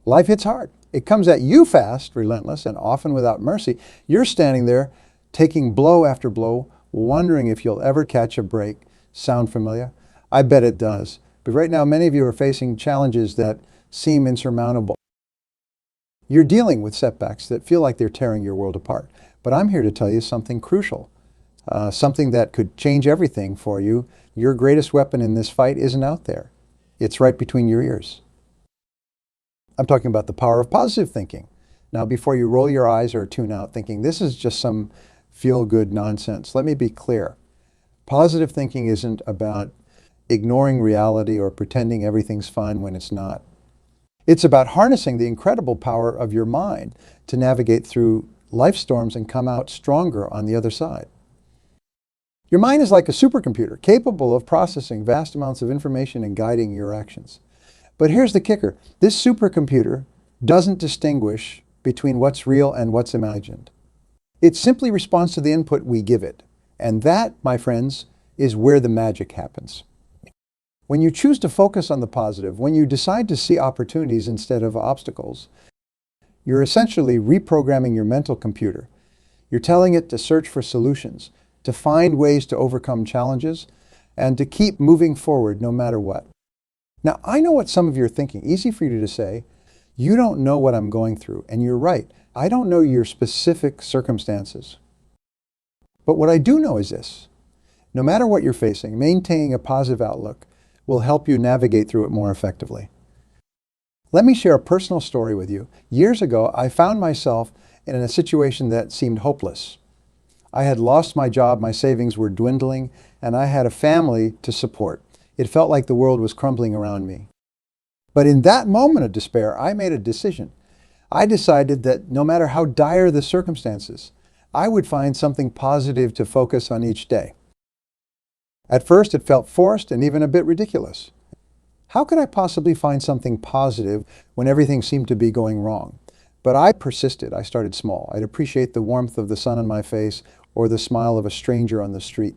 Life hits hard. It comes at you fast, relentless, and often without mercy. You're standing there, taking blow after blow, wondering if you'll ever catch a break. Sound familiar? I bet it does. But right now, many of you are facing challenges that seem insurmountable. You're dealing with setbacks that feel like they're tearing your world apart. But I'm here to tell you something crucial, something that could change everything for you. Your greatest weapon in this fight isn't out there. It's right between your ears. I'm talking about the power of positive thinking. Now, before you roll your eyes or tune out thinking this is just some feel-good nonsense, let me be clear. Positive thinking isn't about ignoring reality or pretending everything's fine when it's not. It's about harnessing the incredible power of your mind to navigate through life storms and come out stronger on the other side. Your mind is like a supercomputer, capable of processing vast amounts of information and guiding your actions. But here's the kicker. This supercomputer doesn't distinguish between what's real and what's imagined. It simply responds to the input we give it. And that, my friends, is where the magic happens. When you choose to focus on the positive, when you decide to see opportunities instead of obstacles, you're essentially reprogramming your mental computer. You're telling it to search for solutions, to find ways to overcome challenges, and to keep moving forward no matter what. Now, I know what some of you are thinking. Easy for you to say, you don't know what I'm going through. And you're right. I don't know your specific circumstances. But what I do know is this. No matter what you're facing, maintaining a positive outlook will help you navigate through it more effectively. Let me share a personal story with you. Years ago, I found myself in a situation that seemed hopeless. I had lost my job, my savings were dwindling, and I had a family to support. It felt like the world was crumbling around me. But in that moment of despair, I made a decision. I decided that no matter how dire the circumstances, I would find something positive to focus on each day. At first, it felt forced and even a bit ridiculous. How could I possibly find something positive when everything seemed to be going wrong? But I persisted. I started small. I'd appreciate the warmth of the sun on my face or the smile of a stranger on the street.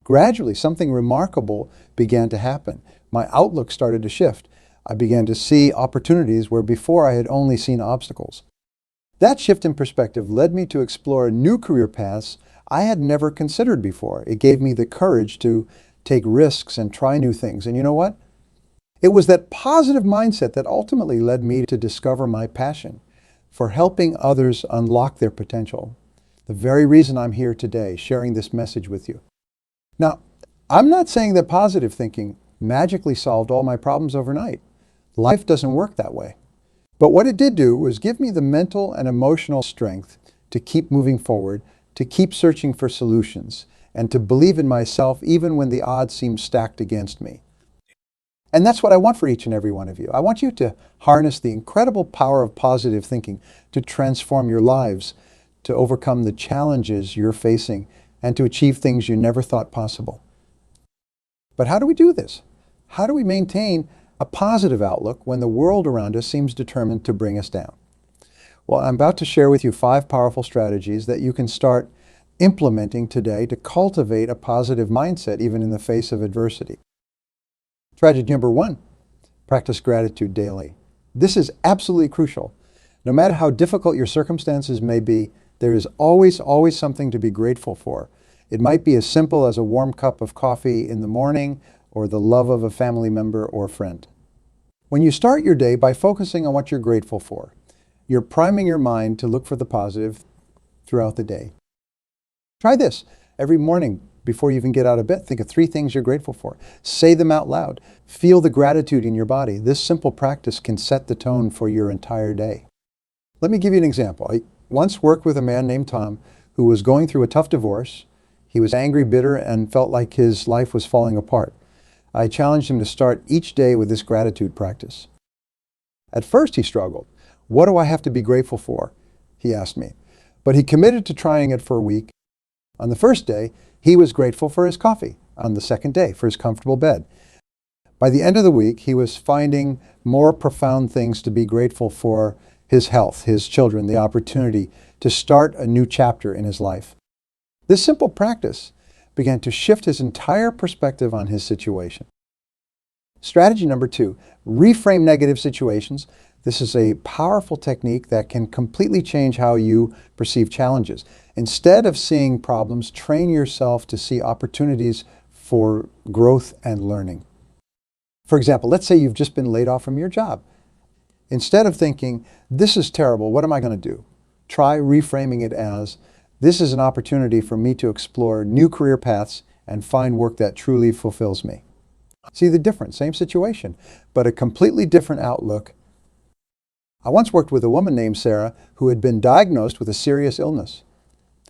Gradually, something remarkable began to happen. My outlook started to shift. I began to see opportunities where before I had only seen obstacles. That shift in perspective led me to explore new career paths I had never considered before. It gave me the courage to take risks and try new things. And you know what? It was that positive mindset that ultimately led me to discover my passion for helping others unlock their potential. The very reason I'm here today, sharing this message with you. Now, I'm not saying that positive thinking magically solved all my problems overnight. Life doesn't work that way. But what it did do was give me the mental and emotional strength to keep moving forward, to keep searching for solutions, and to believe in myself even when the odds seem stacked against me. And that's what I want for each and every one of you. I want you to harness the incredible power of positive thinking to transform your lives, to overcome the challenges you're facing, and to achieve things you never thought possible. But how do we do this? How do we maintain a positive outlook when the world around us seems determined to bring us down? Well, I'm about to share with you 5 powerful strategies that you can start implementing today to cultivate a positive mindset even in the face of adversity. Strategy number 1, practice gratitude daily. This is absolutely crucial. No matter how difficult your circumstances may be, there is always something to be grateful for. It might be as simple as a warm cup of coffee in the morning or the love of a family member or friend. When you start your day by focusing on what you're grateful for, you're priming your mind to look for the positive throughout the day. Try this. Every morning before you even get out of bed, think of 3 things you're grateful for. Say them out loud. Feel the gratitude in your body. This simple practice can set the tone for your entire day. Let me give you an example. I once worked with a man named Tom who was going through a tough divorce. He was angry, bitter, and felt like his life was falling apart. I challenged him to start each day with this gratitude practice. At first he struggled. What do I have to be grateful for? He asked me. But he committed to trying it for a week. On the first day, he was grateful for his coffee. On the second day, for his comfortable bed. By the end of the week, he was finding more profound things to be grateful for: his health, his children, the opportunity to start a new chapter in his life. This simple practice began to shift his entire perspective on his situation. Strategy number 2, reframe negative situations. This is a powerful technique that can completely change how you perceive challenges. Instead of seeing problems, train yourself to see opportunities for growth and learning. For example, let's say you've just been laid off from your job. Instead of thinking, this is terrible, what am I going to do? Try reframing it as, this is an opportunity for me to explore new career paths and find work that truly fulfills me. See the difference? Same situation, but a completely different outlook. I once worked with a woman named Sarah who had been diagnosed with a serious illness.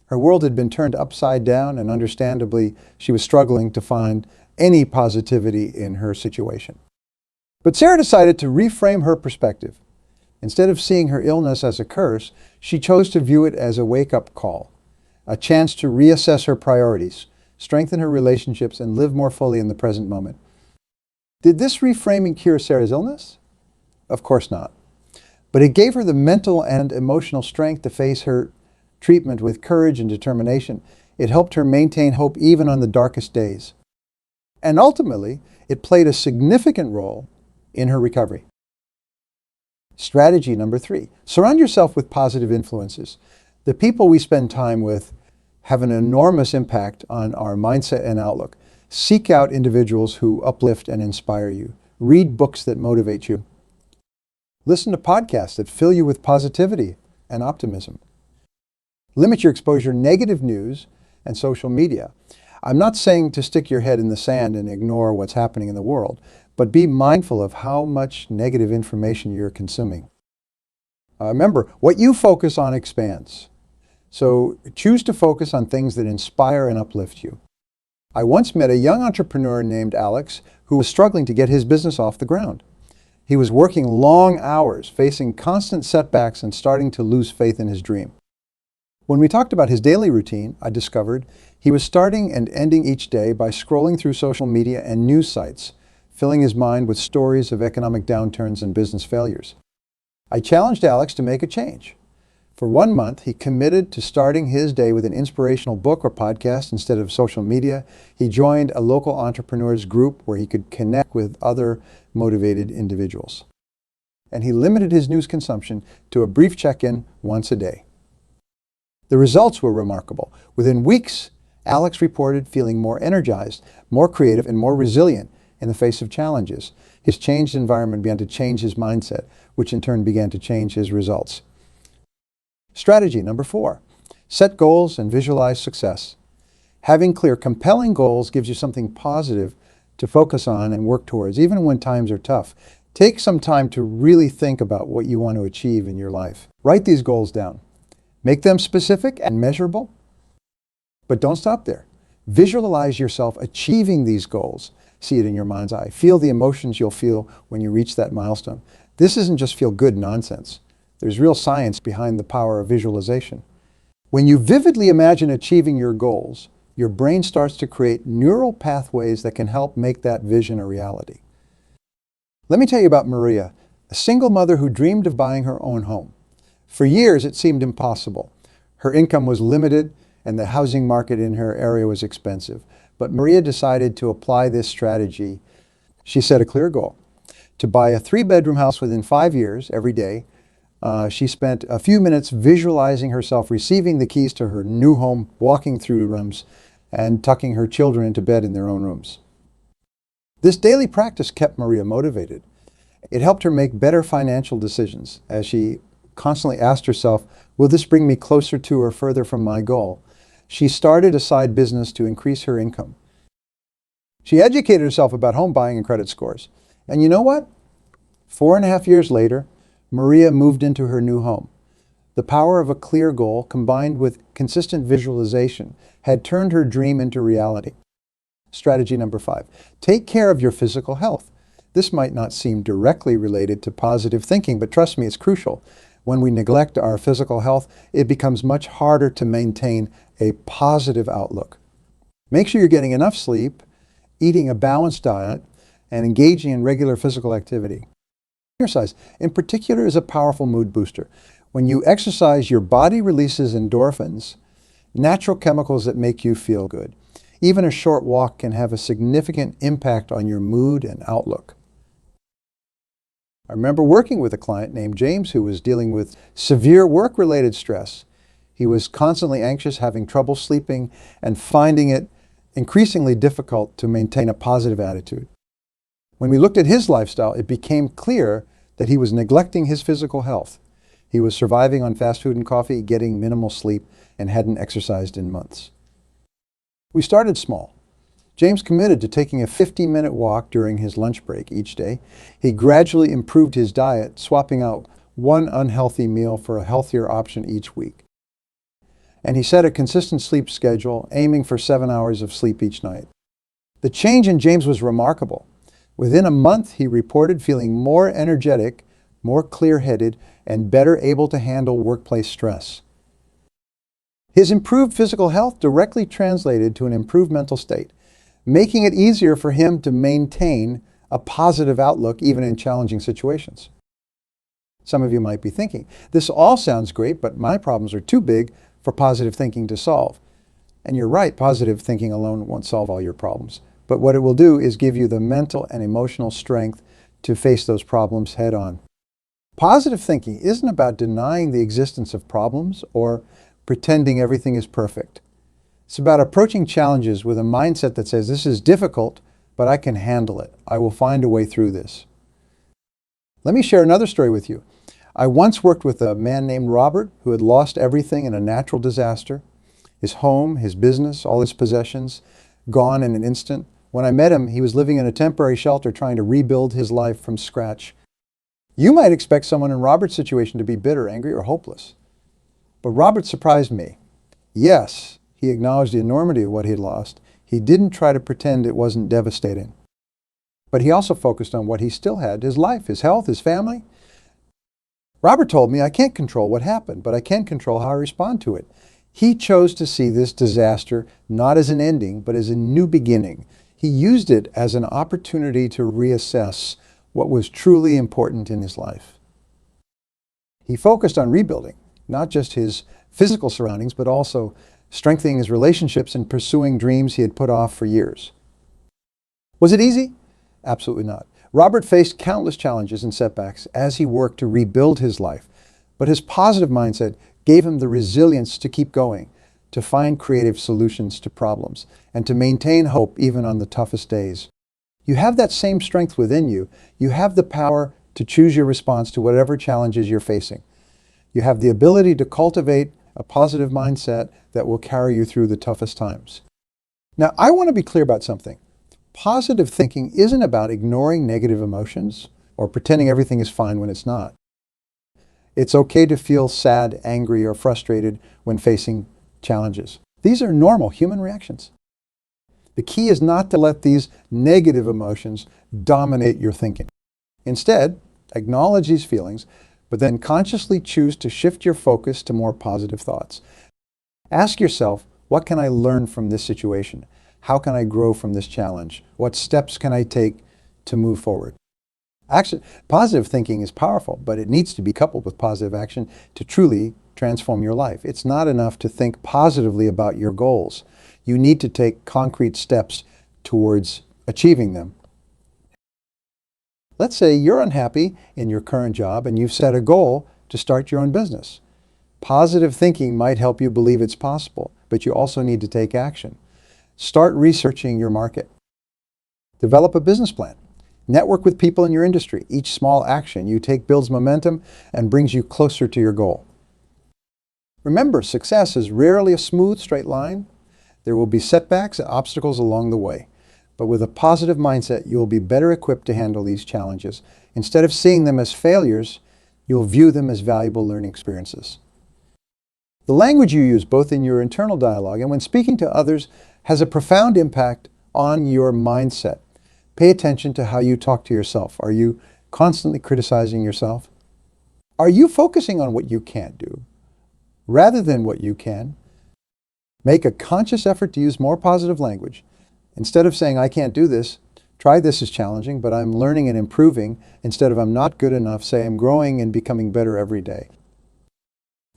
Her world had been turned upside down, and understandably, she was struggling to find any positivity in her situation. But Sarah decided to reframe her perspective. Instead of seeing her illness as a curse, she chose to view it as a wake-up call, a chance to reassess her priorities, strengthen her relationships, and live more fully in the present moment. Did this reframing cure Sarah's illness? Of course not. But it gave her the mental and emotional strength to face her treatment with courage and determination. It helped her maintain hope even on the darkest days. And ultimately, it played a significant role in her recovery. Strategy number 3, surround yourself with positive influences. The people we spend time with have an enormous impact on our mindset and outlook. Seek out individuals who uplift and inspire you. Read books that motivate you. Listen to podcasts that fill you with positivity and optimism. Limit your exposure to negative news and social media. I'm not saying to stick your head in the sand and ignore what's happening in the world, but be mindful of how much negative information you're consuming. Remember, what you focus on expands. So choose to focus on things that inspire and uplift you. I once met a young entrepreneur named Alex who was struggling to get his business off the ground. He was working long hours, facing constant setbacks and starting to lose faith in his dream. When we talked about his daily routine, I discovered he was starting and ending each day by scrolling through social media and news sites, filling his mind with stories of economic downturns and business failures. I challenged Alex to make a change. For 1 month, he committed to starting his day with an inspirational book or podcast instead of social media. He joined a local entrepreneurs group where he could connect with other motivated individuals. And he limited his news consumption to a brief check-in once a day. The results were remarkable. Within weeks, Alex reported feeling more energized, more creative, and more resilient in the face of challenges. His changed environment began to change his mindset, which in turn began to change his results. Strategy number 4, set goals and visualize success. Having clear, compelling goals gives you something positive to focus on and work towards, even when times are tough. Take some time to really think about what you want to achieve in your life. Write these goals down. Make them specific and measurable, but don't stop there. Visualize yourself achieving these goals. See it in your mind's eye. Feel the emotions you'll feel when you reach that milestone. This isn't just feel-good nonsense. There's real science behind the power of visualization. When you vividly imagine achieving your goals, your brain starts to create neural pathways that can help make that vision a reality. Let me tell you about Maria, a single mother who dreamed of buying her own home. For years, it seemed impossible. Her income was limited, and the housing market in her area was expensive. But Maria decided to apply this strategy. She set a clear goal, to buy a 3-bedroom house within 5 years every day. She spent a few minutes visualizing herself receiving the keys to her new home, walking through rooms, and tucking her children into bed in their own rooms. This daily practice kept Maria motivated. It helped her make better financial decisions as she constantly asked herself, will this bring me closer to or further from my goal? She started a side business to increase her income. She educated herself about home buying and credit scores. And you know what? 4.5 years later, Maria moved into her new home. The power of a clear goal combined with consistent visualization had turned her dream into reality. Strategy number 5, take care of your physical health. This might not seem directly related to positive thinking, but trust me, it's crucial. When we neglect our physical health, it becomes much harder to maintain a positive outlook. Make sure you're getting enough sleep, eating a balanced diet, and engaging in regular physical activity. Exercise, in particular, is a powerful mood booster. When you exercise, your body releases endorphins, natural chemicals that make you feel good. Even a short walk can have a significant impact on your mood and outlook. I remember working with a client named James who was dealing with severe work-related stress. He was constantly anxious, having trouble sleeping, and finding it increasingly difficult to maintain a positive attitude. When we looked at his lifestyle, it became clear that he was neglecting his physical health. He was surviving on fast food and coffee, getting minimal sleep, and hadn't exercised in months. We started small. James committed to taking a 15-minute walk during his lunch break each day. He gradually improved his diet, swapping out one unhealthy meal for a healthier option each week. And he set a consistent sleep schedule, aiming for 7 hours of sleep each night. The change in James was remarkable. Within a month, he reported feeling more energetic, more clear-headed, and better able to handle workplace stress. His improved physical health directly translated to an improved mental state, making it easier for him to maintain a positive outlook even in challenging situations. Some of you might be thinking, this all sounds great, but my problems are too big for positive thinking to solve. And you're right, positive thinking alone won't solve all your problems. But what it will do is give you the mental and emotional strength to face those problems head on. Positive thinking isn't about denying the existence of problems or pretending everything is perfect. It's about approaching challenges with a mindset that says, this is difficult, but I can handle it. I will find a way through this. Let me share another story with you. I once worked with a man named Robert who had lost everything in a natural disaster. His home, his business, all his possessions, gone in an instant. When I met him, he was living in a temporary shelter trying to rebuild his life from scratch. You might expect someone in Robert's situation to be bitter, angry, or hopeless. But Robert surprised me. Yes, he acknowledged the enormity of what he had lost. He didn't try to pretend it wasn't devastating. But he also focused on what he still had, his life, his health, his family. Robert told me, I can't control what happened, but I can control how I respond to it. He chose to see this disaster not as an ending, but as a new beginning. He used it as an opportunity to reassess what was truly important in his life. He focused on rebuilding, not just his physical surroundings, but also strengthening his relationships and pursuing dreams he had put off for years. Was it easy? Absolutely not. Robert faced countless challenges and setbacks as he worked to rebuild his life, but his positive mindset gave him the resilience to keep going, to find creative solutions to problems, and to maintain hope even on the toughest days. You have that same strength within you. You have the power to choose your response to whatever challenges you're facing. You have the ability to cultivate a positive mindset that will carry you through the toughest times. Now, I want to be clear about something. Positive thinking isn't about ignoring negative emotions or pretending everything is fine when it's not. It's okay to feel sad, angry, or frustrated when facing challenges. These are normal human reactions. The key is not to let these negative emotions dominate your thinking. Instead, acknowledge these feelings, but then consciously choose to shift your focus to more positive thoughts. Ask yourself, what can I learn from this situation? How can I grow from this challenge? What steps can I take to move forward? Actually, positive thinking is powerful, but it needs to be coupled with positive action to truly transform your life. It's not enough to think positively about your goals. You need to take concrete steps towards achieving them. Let's say you're unhappy in your current job and you've set a goal to start your own business. Positive thinking might help you believe it's possible, but you also need to take action. Start researching your market. Develop a business plan. Network with people in your industry. Each small action you take builds momentum and brings you closer to your goal. Remember, success is rarely a smooth, straight line. There will be setbacks and obstacles along the way. But with a positive mindset, you will be better equipped to handle these challenges. Instead of seeing them as failures, you'll view them as valuable learning experiences. The language you use, both in your internal dialogue and when speaking to others, has a profound impact on your mindset. Pay attention to how you talk to yourself. Are you constantly criticizing yourself? Are you focusing on what you can't do rather than what you can? Make a conscious effort to use more positive language. Instead of saying, I can't do this, try this is challenging, but I'm learning and improving. Instead of I'm not good enough, say I'm growing and becoming better every day.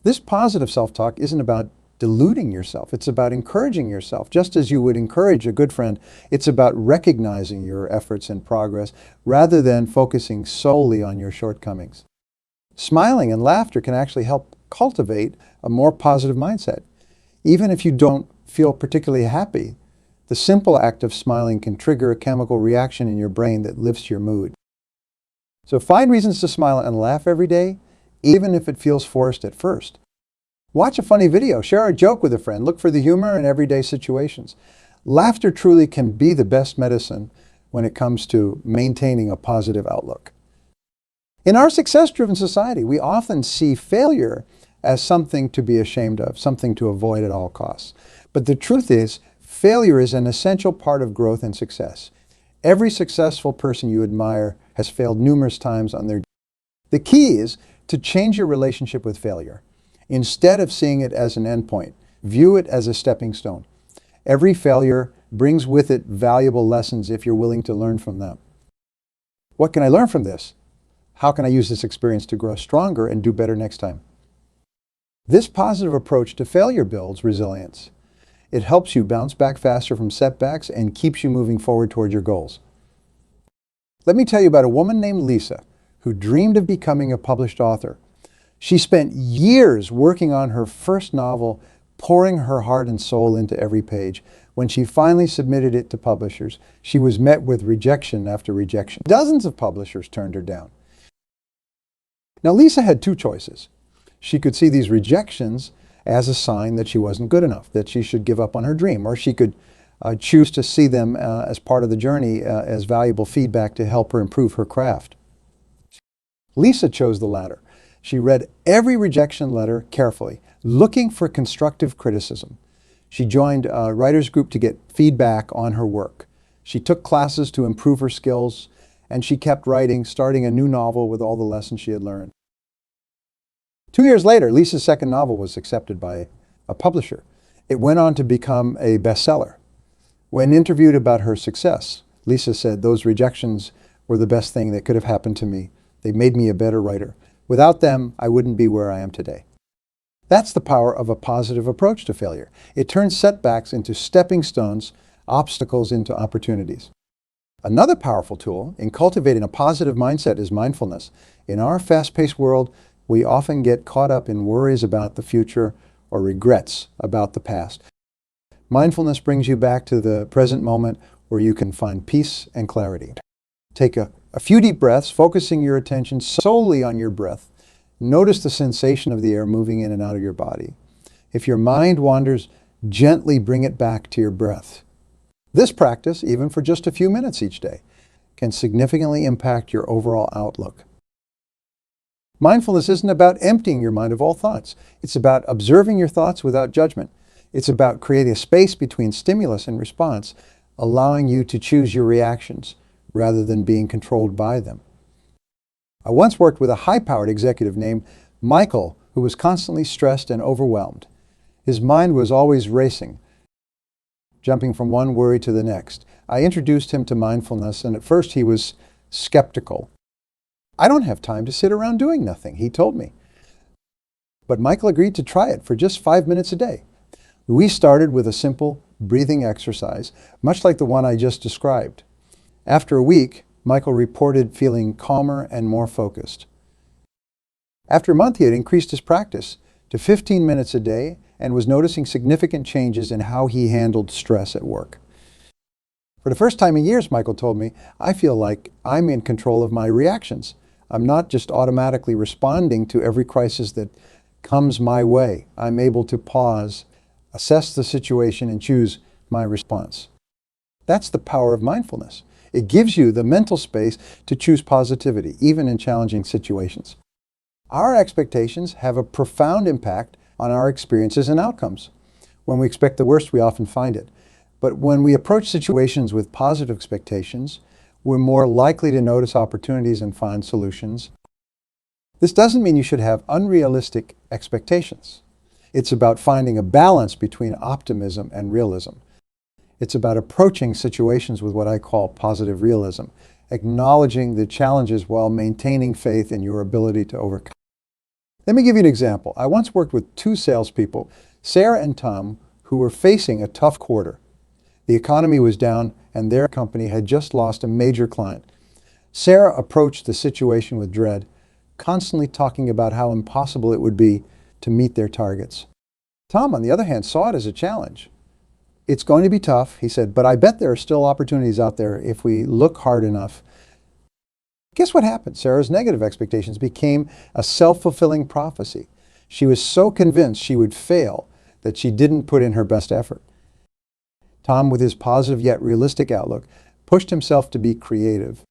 This positive self-talk isn't about deluding yourself. It's about encouraging yourself. Just as you would encourage a good friend, it's about recognizing your efforts and progress rather than focusing solely on your shortcomings. Smiling and laughter can actually help cultivate a more positive mindset. Even if you don't feel particularly happy, the simple act of smiling can trigger a chemical reaction in your brain that lifts your mood. So find reasons to smile and laugh every day, even if it feels forced at first. Watch a funny video, share a joke with a friend, look for the humor in everyday situations. Laughter truly can be the best medicine when it comes to maintaining a positive outlook. In our success-driven society, we often see failure as something to be ashamed of, something to avoid at all costs. But the truth is, failure is an essential part of growth and success. Every successful person you admire has failed numerous times on their journey. The key is to change your relationship with failure. Instead of seeing it as an endpoint, view it as a stepping stone. Every failure brings with it valuable lessons if you're willing to learn from them. What can I learn from this? How can I use this experience to grow stronger and do better next time? This positive approach to failure builds resilience. It helps you bounce back faster from setbacks and keeps you moving forward toward your goals. Let me tell you about a woman named Lisa who dreamed of becoming a published author. She spent years working on her first novel, pouring her heart and soul into every page. When she finally submitted it to publishers, she was met with rejection after rejection. Dozens of publishers turned her down. Now, Lisa had two choices. She could see these rejections as a sign that she wasn't good enough, that she should give up on her dream, or she could choose to see them as part of the journey, as valuable feedback to help her improve her craft. Lisa chose the latter. She read every rejection letter carefully, looking for constructive criticism. She joined a writer's group to get feedback on her work. She took classes to improve her skills, and she kept writing, starting a new novel with all the lessons she had learned. 2 years later, Lisa's second novel was accepted by a publisher. It went on to become a bestseller. When interviewed about her success, Lisa said, "Those rejections were the best thing that could have happened to me. They made me a better writer. Without them, I wouldn't be where I am today." That's the power of a positive approach to failure. It turns setbacks into stepping stones, obstacles into opportunities. Another powerful tool in cultivating a positive mindset is mindfulness. In our fast-paced world, we often get caught up in worries about the future or regrets about the past. Mindfulness brings you back to the present moment where you can find peace and clarity. Take a few deep breaths, focusing your attention solely on your breath. Notice the sensation of the air moving in and out of your body. If your mind wanders, gently bring it back to your breath. This practice, even for just a few minutes each day, can significantly impact your overall outlook. Mindfulness isn't about emptying your mind of all thoughts. It's about observing your thoughts without judgment. It's about creating a space between stimulus and response, allowing you to choose your reactions rather than being controlled by them. I once worked with a high-powered executive named Michael who was constantly stressed and overwhelmed. His mind was always racing, jumping from one worry to the next. I introduced him to mindfulness, and at first he was skeptical. "I don't have time to sit around doing nothing," he told me. But Michael agreed to try it for just 5 minutes a day. We started with a simple breathing exercise, much like the one I just described. After a week, Michael reported feeling calmer and more focused. After a month, he had increased his practice to 15 minutes a day and was noticing significant changes in how he handled stress at work. For the first time in years, Michael told me, "I feel like I'm in control of my reactions. I'm not just automatically responding to every crisis that comes my way. I'm able to pause, assess the situation, and choose my response." That's the power of mindfulness. It gives you the mental space to choose positivity, even in challenging situations. Our expectations have a profound impact on our experiences and outcomes. When we expect the worst, we often find it. But when we approach situations with positive expectations, we're more likely to notice opportunities and find solutions. This doesn't mean you should have unrealistic expectations. It's about finding a balance between optimism and realism. It's about approaching situations with what I call positive realism, acknowledging the challenges while maintaining faith in your ability to overcome. Let me give you an example. I once worked with two salespeople Sarah and Tom, who were facing a tough quarter. The economy was down and their company had just lost a major client. Sarah approached the situation with dread, constantly talking about how impossible it would be to meet their targets. Tom, on the other hand, saw it as a challenge. It's going to be tough, he said, but I bet there are still opportunities out there if we look hard enough. Guess what happened? Sarah's negative expectations became a self-fulfilling prophecy. She was so convinced she would fail that she didn't put in her best effort. Tom, with his positive yet realistic outlook, pushed himself to be creative.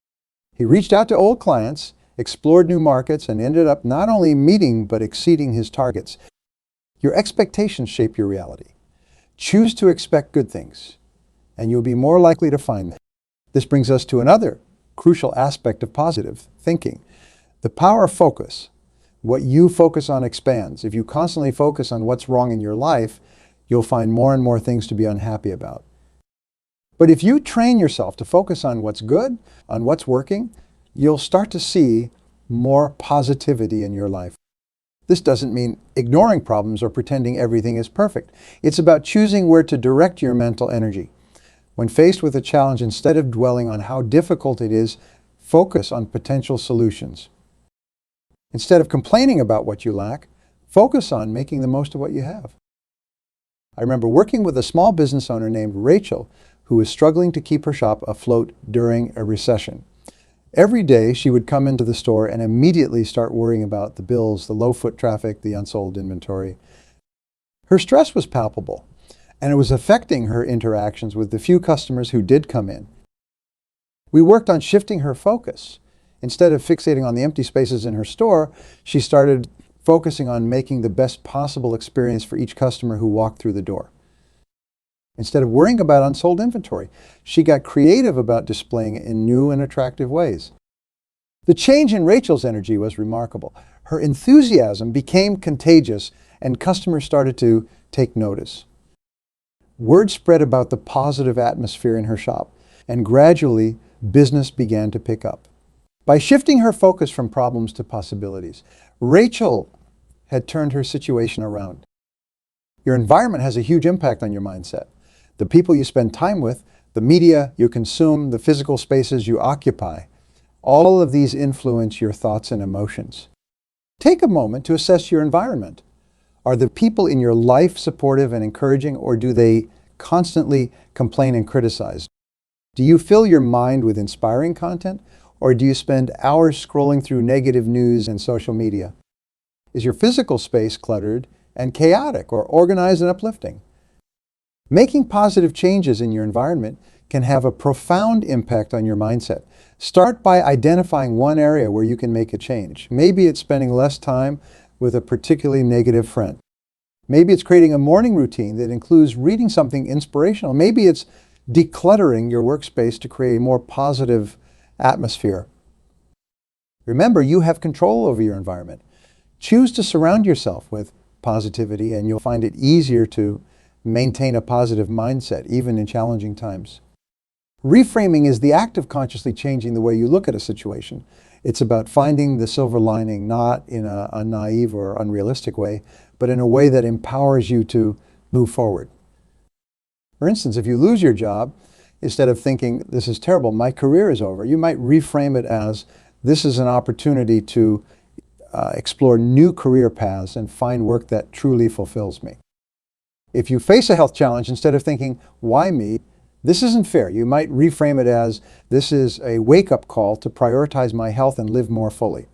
He reached out to old clients, explored new markets, and ended up not only meeting but exceeding his targets. Your expectations shape your reality. Choose to expect good things, and you'll be more likely to find them. This brings us to another crucial aspect of positive thinking, the power of focus. What you focus on expands. If you constantly focus on what's wrong in your life, you'll find more and more things to be unhappy about. But if you train yourself to focus on what's good, on what's working, you'll start to see more positivity in your life. This doesn't mean ignoring problems or pretending everything is perfect. It's about choosing where to direct your mental energy. When faced with a challenge, instead of dwelling on how difficult it is, focus on potential solutions. Instead of complaining about what you lack, focus on making the most of what you have. I remember working with a small business owner named Rachel, who was struggling to keep her shop afloat during a recession. Every day she would come into the store and immediately start worrying about the bills, the low foot traffic, the unsold inventory. Her stress was palpable, and it was affecting her interactions with the few customers who did come in. We worked on shifting her focus. Instead of fixating on the empty spaces in her store, she started focusing on making the best possible experience for each customer who walked through the door. Instead of worrying about unsold inventory, she got creative about displaying it in new and attractive ways. The change in Rachel's energy was remarkable. Her enthusiasm became contagious, and customers started to take notice. Word spread about the positive atmosphere in her shop, and gradually business began to pick up. By shifting her focus from problems to possibilities, Rachel had turned her situation around. Your environment has a huge impact on your mindset. The people you spend time with, the media you consume, the physical spaces you occupy, all of these influence your thoughts and emotions. Take a moment to assess your environment. Are the people in your life supportive and encouraging, or do they constantly complain and criticize? Do you fill your mind with inspiring content, or do you spend hours scrolling through negative news and social media? Is your physical space cluttered and chaotic, or organized and uplifting? Making positive changes in your environment can have a profound impact on your mindset. Start by identifying one area where you can make a change. Maybe it's spending less time with a particularly negative friend. Maybe it's creating a morning routine that includes reading something inspirational. Maybe it's decluttering your workspace to create a more positive atmosphere. Remember, you have control over your environment. Choose to surround yourself with positivity, and you'll find it easier to maintain a positive mindset, even in challenging times. Reframing is the act of consciously changing the way you look at a situation. It's about finding the silver lining, not in a naive or unrealistic way, but in a way that empowers you to move forward. For instance, if you lose your job, instead of thinking, this is terrible, my career is over, you might reframe it as, this is an opportunity to explore new career paths and find work that truly fulfills me. If you face a health challenge, instead of thinking, why me? This isn't fair. You might reframe it as, this is a wake-up call to prioritize my health and live more fully.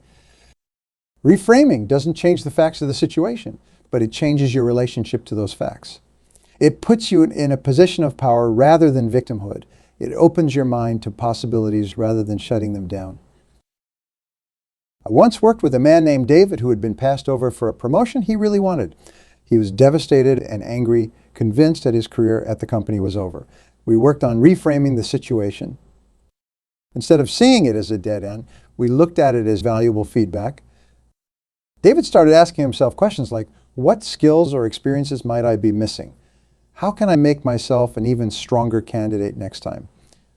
Reframing doesn't change the facts of the situation, but it changes your relationship to those facts. It puts you in a position of power rather than victimhood. It opens your mind to possibilities rather than shutting them down. I once worked with a man named David who had been passed over for a promotion he really wanted. He was devastated and angry, convinced that his career at the company was over. We worked on reframing the situation. Instead of seeing it as a dead end, we looked at it as valuable feedback. David started asking himself questions like, what skills or experiences might I be missing? How can I make myself an even stronger candidate next time?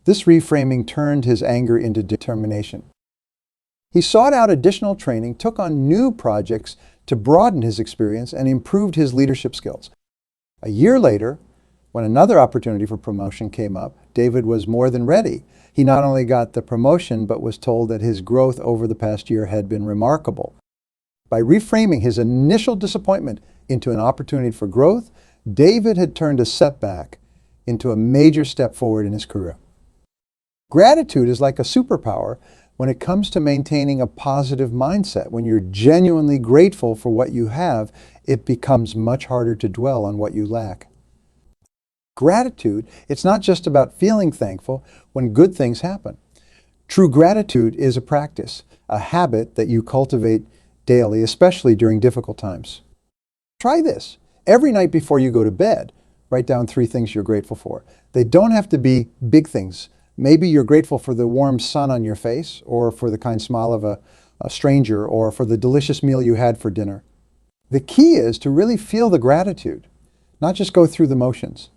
This reframing turned his anger into determination. He sought out additional training, took on new projects to broaden his experience, and improved his leadership skills. A year later, when another opportunity for promotion came up, David was more than ready. He not only got the promotion, but was told that his growth over the past year had been remarkable. By reframing his initial disappointment into an opportunity for growth, David had turned a setback into a major step forward in his career. Gratitude is like a superpower when it comes to maintaining a positive mindset. When you're genuinely grateful for what you have, it becomes much harder to dwell on what you lack. Gratitude, it's not just about feeling thankful when good things happen. True gratitude is a practice, a habit that you cultivate daily, especially during difficult times. Try this. Every night before you go to bed, write down 3 things you're grateful for. They don't have to be big things. Maybe you're grateful for the warm sun on your face, or for the kind smile of a stranger, or for the delicious meal you had for dinner. The key is to really feel the gratitude, not just go through the motions.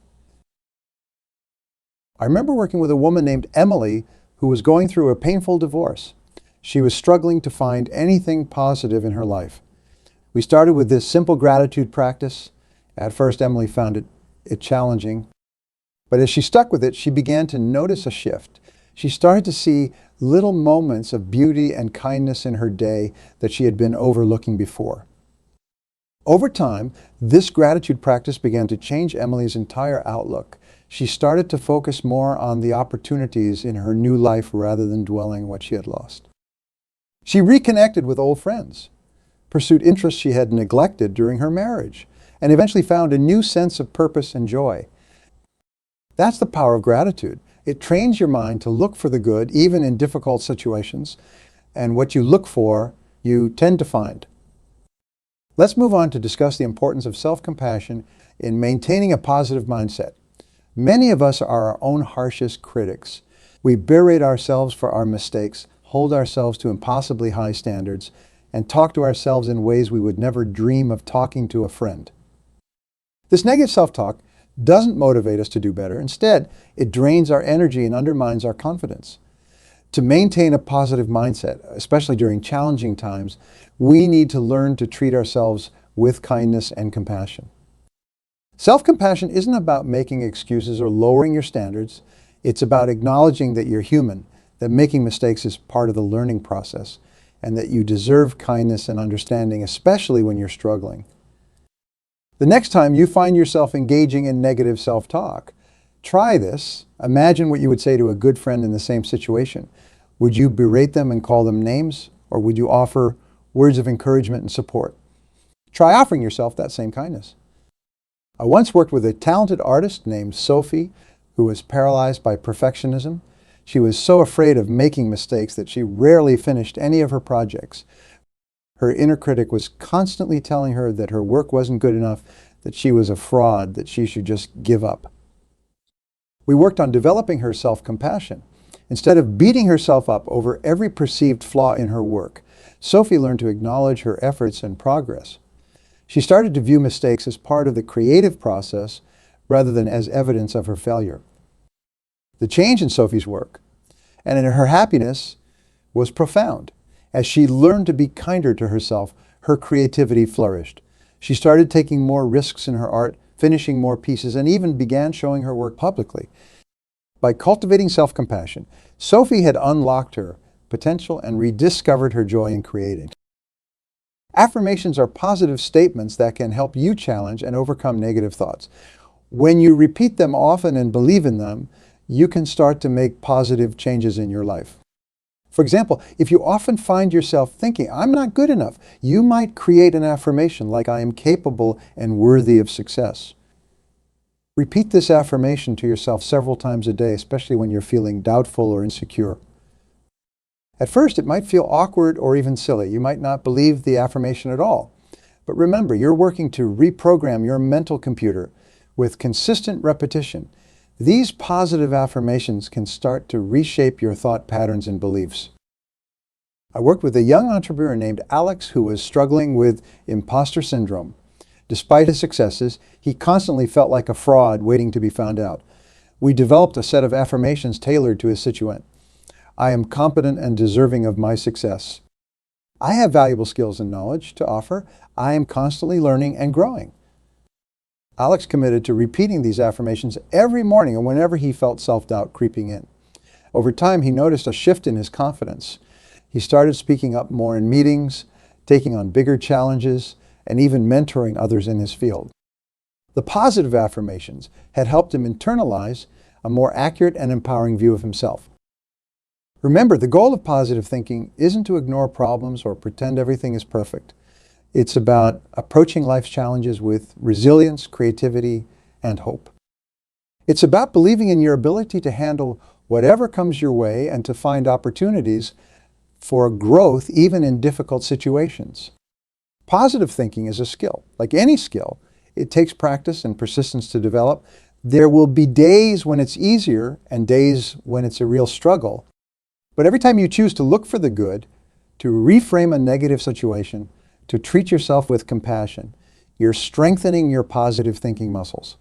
I remember working with a woman named Emily who was going through a painful divorce. She was struggling to find anything positive in her life. We started with this simple gratitude practice. At first, Emily found it challenging. But as she stuck with it, she began to notice a shift. She started to see little moments of beauty and kindness in her day that she had been overlooking before. Over time, this gratitude practice began to change Emily's entire outlook. She started to focus more on the opportunities in her new life rather than dwelling on what she had lost. She reconnected with old friends, pursued interests she had neglected during her marriage, and eventually found a new sense of purpose and joy. That's the power of gratitude. It trains your mind to look for the good, even in difficult situations, and what you look for, you tend to find. Let's move on to discuss the importance of self-compassion in maintaining a positive mindset. Many of us are our own harshest critics. We berate ourselves for our mistakes, hold ourselves to impossibly high standards, and talk to ourselves in ways we would never dream of talking to a friend. This negative self-talk doesn't motivate us to do better. Instead, it drains our energy and undermines our confidence. To maintain a positive mindset, especially during challenging times, we need to learn to treat ourselves with kindness and compassion. Self-compassion isn't about making excuses or lowering your standards. It's about acknowledging that you're human, that making mistakes is part of the learning process, and that you deserve kindness and understanding, especially when you're struggling. The next time you find yourself engaging in negative self-talk, try this. Imagine what you would say to a good friend in the same situation. Would you berate them and call them names, or would you offer words of encouragement and support? Try offering yourself that same kindness. I once worked with a talented artist named Sophie, who was paralyzed by perfectionism. She was so afraid of making mistakes that she rarely finished any of her projects. Her inner critic was constantly telling her that her work wasn't good enough, that she was a fraud, that she should just give up. We worked on developing her self-compassion. Instead of beating herself up over every perceived flaw in her work, Sophie learned to acknowledge her efforts and progress. She started to view mistakes as part of the creative process rather than as evidence of her failure. The change in Sophie's work and in her happiness was profound. As she learned to be kinder to herself, her creativity flourished. She started taking more risks in her art, finishing more pieces, and even began showing her work publicly. By cultivating self-compassion, Sophie had unlocked her potential and rediscovered her joy in creating. Affirmations are positive statements that can help you challenge and overcome negative thoughts. When you repeat them often and believe in them, you can start to make positive changes in your life. For example, if you often find yourself thinking, "I'm not good enough," you might create an affirmation like, "I am capable and worthy of success." Repeat this affirmation to yourself several times a day, especially when you're feeling doubtful or insecure. At first, it might feel awkward or even silly. You might not believe the affirmation at all. But remember, you're working to reprogram your mental computer with consistent repetition. These positive affirmations can start to reshape your thought patterns and beliefs. I worked with a young entrepreneur named Alex who was struggling with imposter syndrome. Despite his successes, he constantly felt like a fraud waiting to be found out. We developed a set of affirmations tailored to his situation. I am competent and deserving of my success. I have valuable skills and knowledge to offer. I am constantly learning and growing. Alex committed to repeating these affirmations every morning and whenever he felt self-doubt creeping in. Over time, he noticed a shift in his confidence. He started speaking up more in meetings, taking on bigger challenges, and even mentoring others in his field. The positive affirmations had helped him internalize a more accurate and empowering view of himself. Remember, the goal of positive thinking isn't to ignore problems or pretend everything is perfect. It's about approaching life's challenges with resilience, creativity, and hope. It's about believing in your ability to handle whatever comes your way and to find opportunities for growth even in difficult situations. Positive thinking is a skill. Like any skill, it takes practice and persistence to develop. There will be days when it's easier and days when it's a real struggle. But every time you choose to look for the good, to reframe a negative situation, to treat yourself with compassion, you're strengthening your positive thinking muscles.